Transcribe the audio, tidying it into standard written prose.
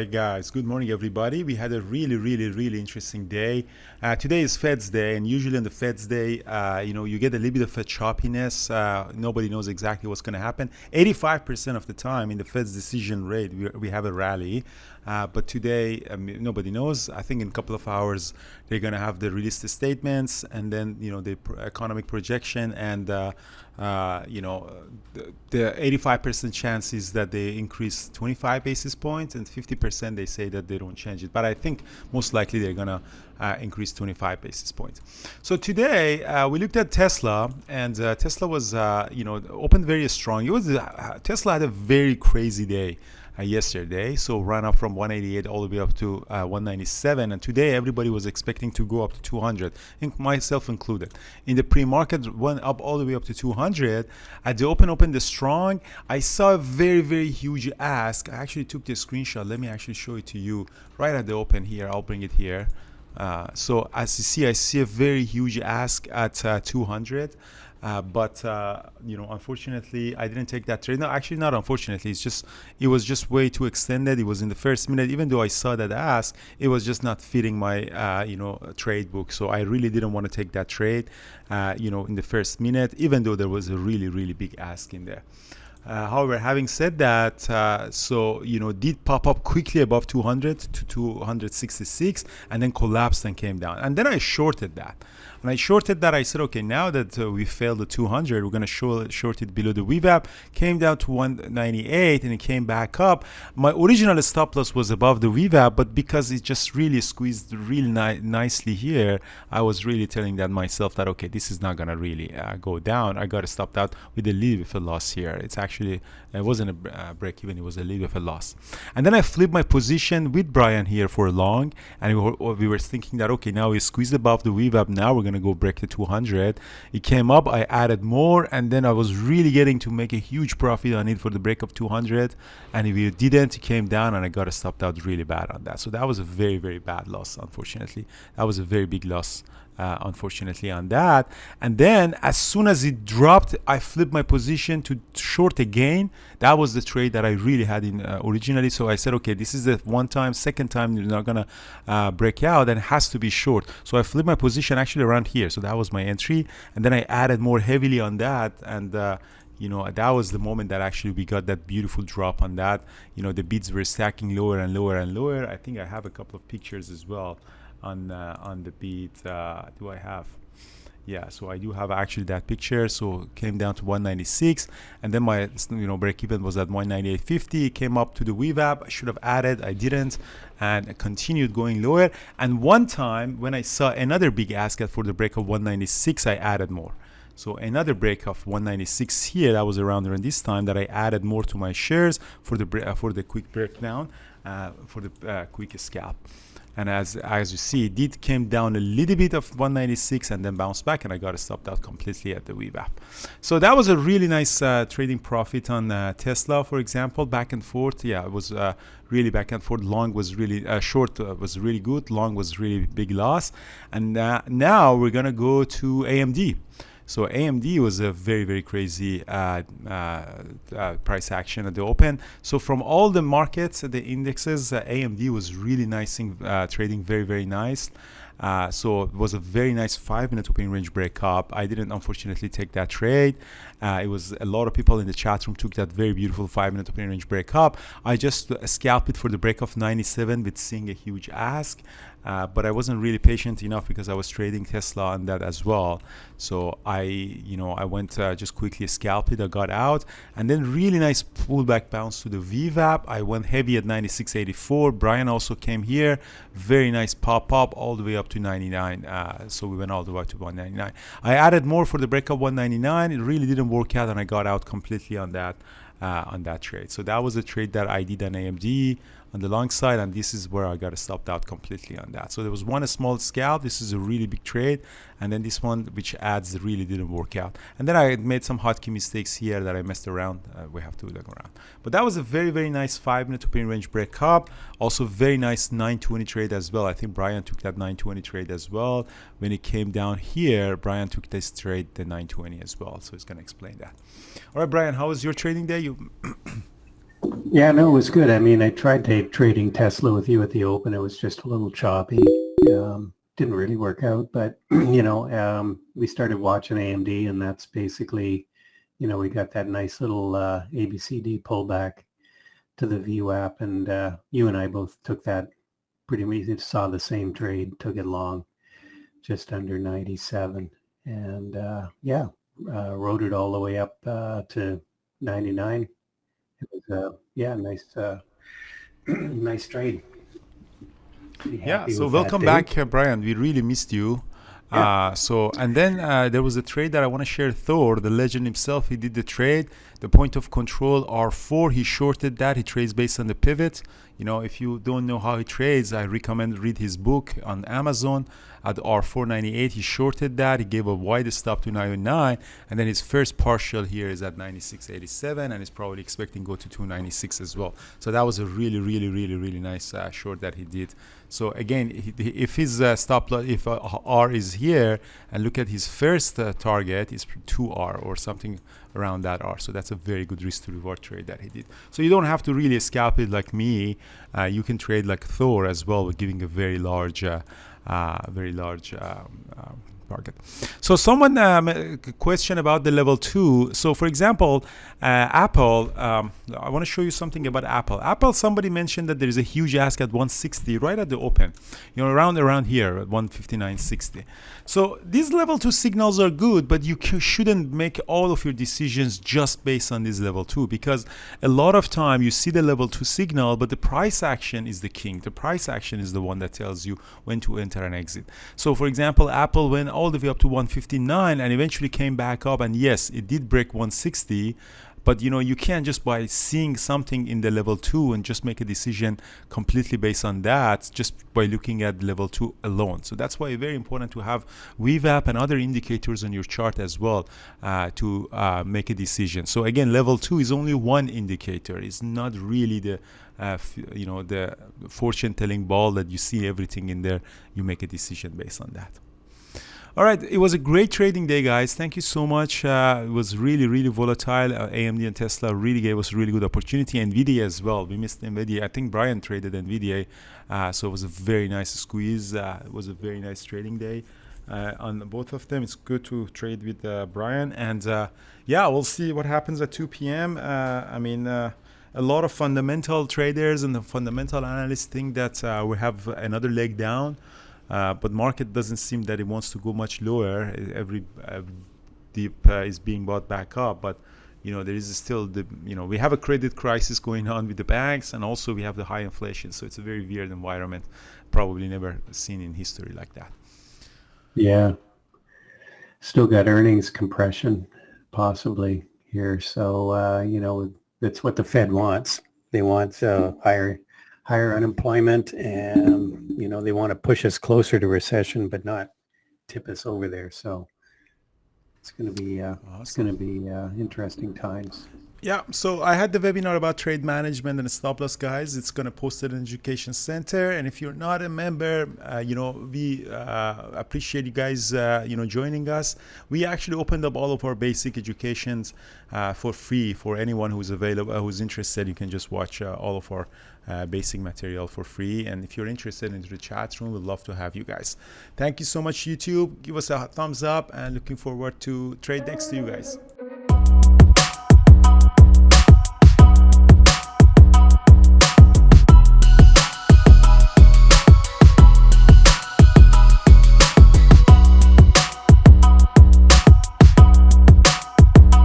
right, guys. Good morning, everybody. We had a really interesting day. Today is Fed's Day, and usually on the Fed's Day, you get a little bit of a choppiness. Nobody knows exactly what's going to happen. 85% of the time in the Fed's decision rate, we have a rally. But today, nobody knows. I think in a couple of hours, they're going to have the release the statements, and then the economic projection, and the 85% chance is that they increase 25 basis points, and 50% they say that they don't change it. But I think most likely they're going to increase 25 basis points. So today we looked at Tesla, and Tesla was opened very strong. Tesla had a very crazy day yesterday, so ran up from 188 all the way up to 197, and today everybody was expecting to go up to 200, myself included. In the pre-market, went up all the way up to 200. At the opened the strong. I saw a very huge ask. I actually took the screenshot. Let me actually show it to you right at the open here. I'll bring it here. So as you see, I see a very huge ask at 200. But unfortunately, I didn't take that trade. No, actually, not unfortunately. It was just way too extended. It was in the first minute. Even though I saw that ask, it was just not fitting my trade book. So I really didn't want to take that trade, in the first minute, even though there was a really big ask in there. However, having said that, did pop up quickly above 200 to 266, and then collapsed and came down. And then I shorted that. And I shorted that. I said, okay, now that we failed the 200, we're going to short it below the VWAP. Came down to 198, and it came back up. My original stop loss was above the VWAP, but because it just really squeezed really nicely here, I was really telling that myself that, okay, this is not going to really go down. I got to stop that with a little bit of a loss here. It wasn't a break even, it was a little bit of a loss. And then I flipped my position with Brian here for long, and we were thinking that, okay, now we squeezed above the VWAP, now we're going to go break the 200. It came up, I added more, and then I was really getting to make a huge profit on it for the break of 200, and if it didn't, it came down, and I got to stop out really bad on that. So that was a very bad loss, unfortunately. That was a very big loss, unfortunately, on that. And then as soon as it dropped, I flipped my position to short again. That was the trade that I really had in originally. So I said, okay, this is the one time. Second time you're not gonna break out, and it has to be short. So I flipped my position actually around here. So that was my entry, and then I added more heavily on that, and that was the moment that actually we got that beautiful drop on that. The bids were stacking lower and lower. I think I have a couple of pictures as well on the bid. Do I have? Yeah, so I do have actually that picture. So it came down to 196, and then my break even was at 198.50. It came up to the VWAP. I should have added, I didn't, and I continued going lower. And one time when I saw another big ask for the break of 196, I added more. So another break of 196 here, that was around this time that I added more to my shares for the quick breakdown, for the quick scalp. And as you see, it did came down a little bit of 196 and then bounced back, and I got stopped out completely at the VWAP. So that was a really nice trading profit on Tesla, for example, back and forth. Yeah, it was really back and forth. Long was really short was really good. Long was really big loss. And now we're gonna go to AMD. So AMD was a very crazy price action at the open. So from all the markets, the indexes, AMD was really nice in trading, very nice. So it was a very nice 5-minute opening range breakup. I didn't unfortunately take that trade. It was a lot of people in the chat room took that very beautiful 5-minute opening range breakup. I just scalped it for the break of 97 with seeing a huge ask. But I wasn't really patient enough because I was trading Tesla on that as well. So I went just quickly scalped it. I got out, and then really nice pullback bounce to the VWAP. I went heavy at 96.84. Brian also came here. Very nice pop up all the way up to 99. So we went all the way up to 199. I added more for the break of 199. It really didn't work out, and I got out completely on that trade. So that was a trade that I did on AMD on the long side, and this is where I got stopped out completely on that. So there was one small scalp. This is a really big trade, and then this one which adds really didn't work out. And then I made some hotkey mistakes here that I messed around. We have to look around. But that was a very nice 5-minute opening range breakup. Also very nice 920 trade as well. I think Brian took that 920 trade as well. When it came down here, Brian took this trade, the 920 as well. So he's gonna explain that. All right, Brian, how was your trading day? Yeah, no, it was good. I mean, I tried trading Tesla with you at the Open. It was just a little choppy. Didn't really work out, but we started watching AMD, and that's basically, we got that nice little ABCD pullback to the VWAP, and you and I both took that pretty much. Saw the same trade, took it long, just under 97, and rode it all the way up to 99. It was nice, nice trade. Pretty Yeah, happy so with that welcome day. back, Brian. We really missed you. Yeah. And then there was a trade that I want to share. Thor, the legend himself, he did the trade. The point of control R4, he shorted that. He trades based on the pivot. You know, if you don't know how he trades, I recommend read his book on Amazon at R498. He shorted that. He gave a wide stop to 99, and then his first partial here is at 96.87, and he's probably expecting go to 296 as well. So that was a really, really, really, really nice short that he did. So again, if his stop loss, if R is here, and look at his first target is 2R or something around that R. So that's a very good risk to reward trade that he did. So you don't have to really scalp it like me. You can trade like Thor as well with giving a very large target. So someone question about the level 2. So for example, Apple, I want to show you something about Apple. Somebody mentioned that there is a huge ask at 160 right at the open, you know, around here at 159.60. So these level 2 signals are good, but you shouldn't make all of your decisions just based on this level 2, because a lot of time you see the level 2 signal, but the price action is the king. The price action is the one that tells you when to enter and exit. So for example, Apple went all the way up to 159 and eventually came back up, and yes, it did break 160. But you know, you can't just by seeing something in the level 2 and just make a decision completely based on that, just by looking at level 2 alone. So that's why it's very important to have VWAP and other indicators on your chart as well to make a decision. So again, level 2 is only one indicator. It's not really the the fortune telling ball that you see everything in there. You make a decision based on that. All right, it was a great trading day, guys. Thank you so much. It was really, really volatile. AMD and Tesla really gave us a really good opportunity. NVIDIA as well. We missed NVIDIA. I think Brian traded NVIDIA, so it was a very nice squeeze. It was a very nice trading day on both of them. It's good to trade with Brian. And yeah, we'll see what happens at 2 p.m. A lot of fundamental traders and the fundamental analysts think that we have another leg down. But market doesn't seem that it wants to go much lower. Every dip is being bought back up, but you know, there is still we have a credit crisis going on with the banks, and also we have the high inflation. So it's a very weird environment, probably never seen in history like that. Yeah. Still got earnings compression possibly here. So, that's what the Fed wants. They want higher unemployment, and they want to push us closer to recession, but not tip us over there. So it's going to be interesting times. Yeah, so I had the webinar about trade management and stop loss, guys. It's going to post it in Education Center. And if you're not a member, we appreciate you guys, joining us. We actually opened up all of our basic educations for free for anyone who's available, who's interested. You can just watch all of our basic material for free. And if you're interested in the chat room, we'd love to have you guys. Thank you so much, YouTube. Give us a thumbs up, and looking forward to trade next to you guys.